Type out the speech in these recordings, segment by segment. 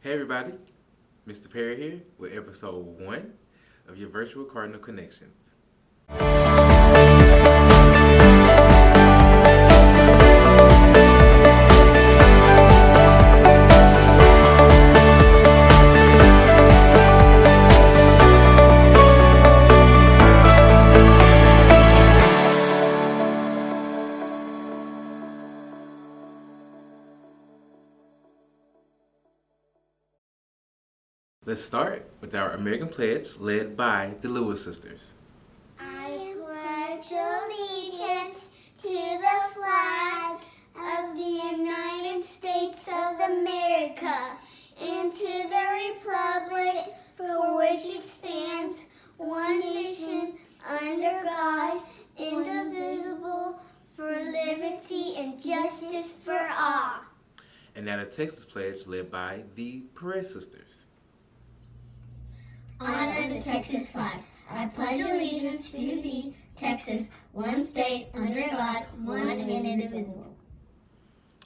Hey everybody, Mr. Perry here with episode 1 of your virtual Cardinal Connections. Let's start with our American Pledge led by the Lewis sisters. I pledge allegiance to the flag of the United States of America and to the republic for which it stands, one nation, under God, indivisible, for liberty and justice for all. And now the Texas Pledge led by the Perez sisters. Honor the Texas flag. I pledge allegiance to thee, Texas, one state, under God, one and indivisible.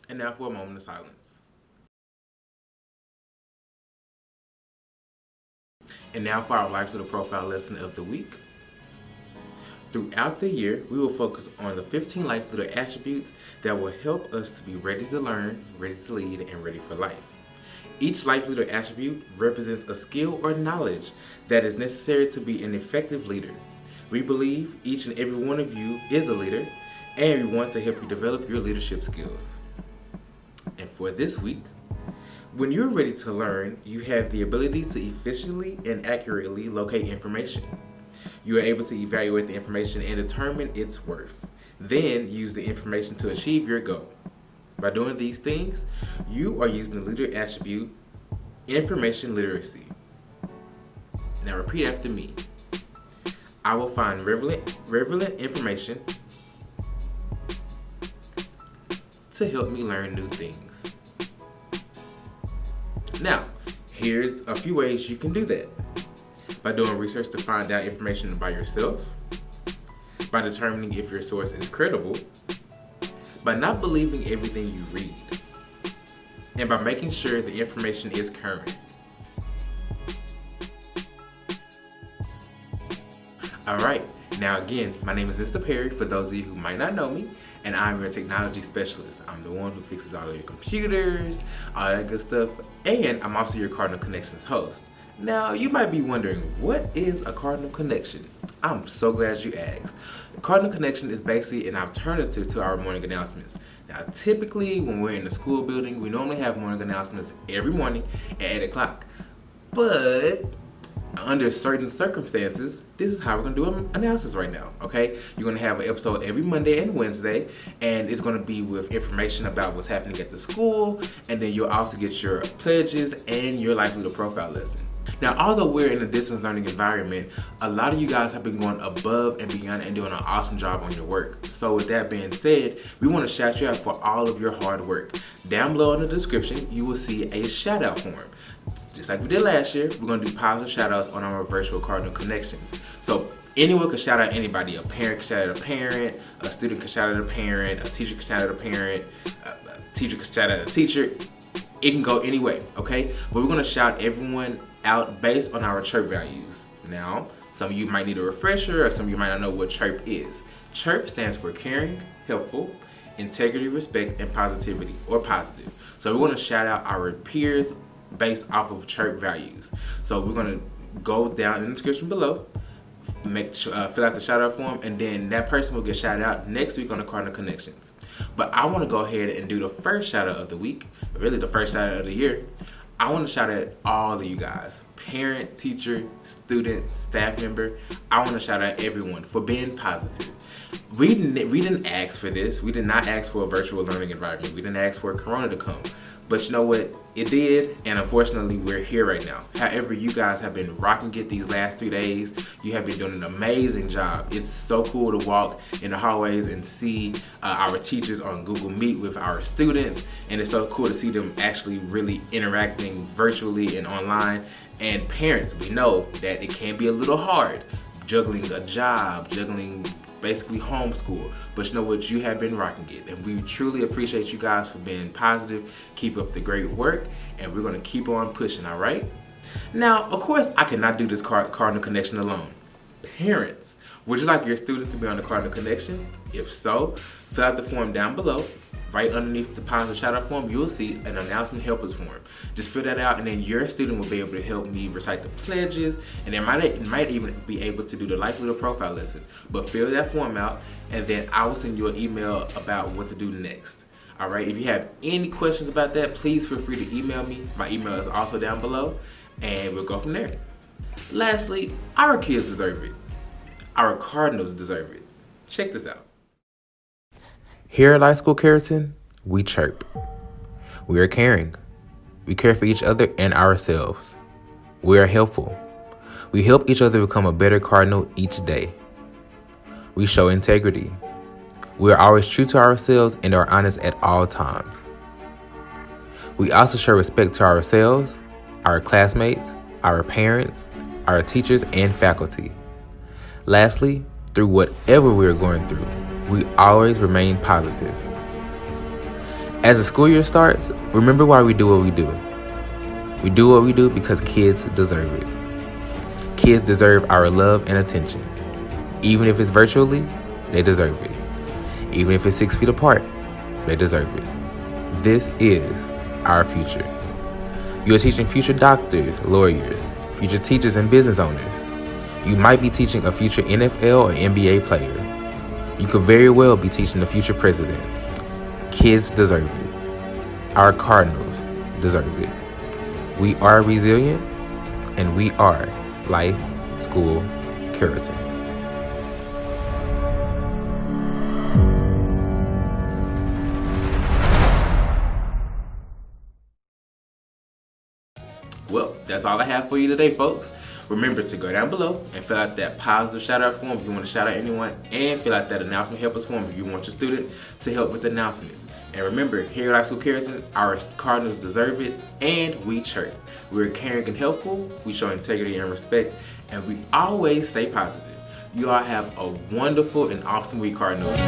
And now for a moment of silence. And now for our Life Little Profile lesson of the week. Throughout the year, we will focus on the 15 life little attributes that will help us to be ready to learn, ready to lead, and ready for life. Each life leader attribute represents a skill or knowledge that is necessary to be an effective leader. We believe each and every one of you is a leader, and we want to help you develop your leadership skills. And for this week, when you're ready to learn, you have the ability to efficiently and accurately locate information. You are able to evaluate the information and determine its worth. Then use the information to achieve your goal. By doing these things, you are using the leader attribute, information literacy. Now repeat after me. I will find relevant information to help me learn new things. Now, here's a few ways you can do that. By doing research to find out information about yourself, by determining if your source is credible, by not believing everything you read, and by making sure the information is current. Alright, now again, my name is Mr. Perry, for those of you who might not know me, and I'm your technology specialist. I'm the one who fixes all of your computers, all that good stuff, and I'm also your Cardinal Connections host. Now, you might be wondering, what is a Cardinal Connection? I'm so glad you asked. The Cardinal Connection is basically an alternative to our morning announcements. Now, typically, when we're in the school building, we normally have morning announcements every morning at 8 o'clock. But under certain circumstances, this is how we're going to do announcements right now, okay? You're going to have an episode every Monday and Wednesday, and it's going to be with information about what's happening at the school, and then you'll also get your pledges and your life leader profile lesson. Now, although we're in a distance learning environment, a lot of you guys have been going above and beyond and doing an awesome job on your work. So with that being said, we want to shout you out for all of your hard work. Down below in the description, you will see a shout out form. Just like we did last year, we're going to do positive shout outs on our virtual Cardinal Connections. So anyone can shout out anybody. A parent can shout out a parent, a student can shout out a parent, a teacher can shout out a parent, a teacher can shout out a teacher. It can go any way, okay? But we're going to shout everyone out based on our CHIRP values. Now, some of you might need a refresher, or some of you might not know what CHIRP is. CHIRP stands for caring, helpful, integrity, respect, and positivity, or positive. So we want to shout out our peers based off of CHIRP values. So we're going to go down in the description below, fill out the shout out form, and then that person will get shouted out next week on the Cardinal Connections. But I want to go ahead and do the first shout out of the week, really the first shout out of the year. I want to shout out all of you guys, parent, teacher, student, staff member. I want to shout out everyone for being positive. We didn't ask for this. We did not ask for a virtual learning environment. We didn't ask for Corona to come. But you know what? It did, and unfortunately, we're here right now. However, you guys have been rocking it these last 3 days. You have been doing an amazing job. It's so cool to walk in the hallways and see our teachers on Google Meet with our students, and it's so cool to see them actually really interacting virtually and online. And parents, we know that it can be a little hard juggling a job, juggling basically homeschool. But you know what? You have been rocking it. And we truly appreciate you guys for being positive. Keep up the great work. And we're going to keep on pushing, all right? Now, of course, I cannot do this Cardinal Connection alone. Parents, would you like your student to be on the Cardinal Connection? If so, fill out the form down below. Right underneath the positive shout out form, you'll see an announcement helpers form. Just fill that out and then your student will be able to help me recite the pledges, and they might even be able to do the life leader profile lesson. But fill that form out and then I will send you an email about what to do next. All right, if you have any questions about that, please feel free to email me. My email is also down below and we'll go from there. Lastly, our kids deserve it. Our Cardinals deserve it. Check this out. Here at LSC School Carrollton, we chirp. We are caring. We care for each other and ourselves. We are helpful. We help each other become a better Cardinal each day. We show integrity. We are always true to ourselves and are honest at all times. We also show respect to ourselves, our classmates, our parents, our teachers, and faculty. Lastly, through whatever we are going through, we always remain positive. As the school year starts, remember why we do what we do. We do what we do because kids deserve it. Kids deserve our love and attention. Even if it's virtually, they deserve it. Even if it's 6 feet apart, they deserve it. This is our future. You are teaching future doctors, lawyers, future teachers, and business owners. You might be teaching a future NFL or NBA player. You could very well be teaching the future president. Kids deserve it. Our Cardinals deserve it. We are resilient, and we are LSC School Carrollton. Well, that's all I have for you today, folks. Remember to go down below and fill out that positive shout out form if you want to shout out anyone, and fill out that announcement helpers form if you want your student to help with announcements. And remember, here at LSC School Carrollton, our Cardinals deserve it, and we chirp. We're caring and helpful, we show integrity and respect, and we always stay positive. You all have a wonderful and awesome week, Cardinals.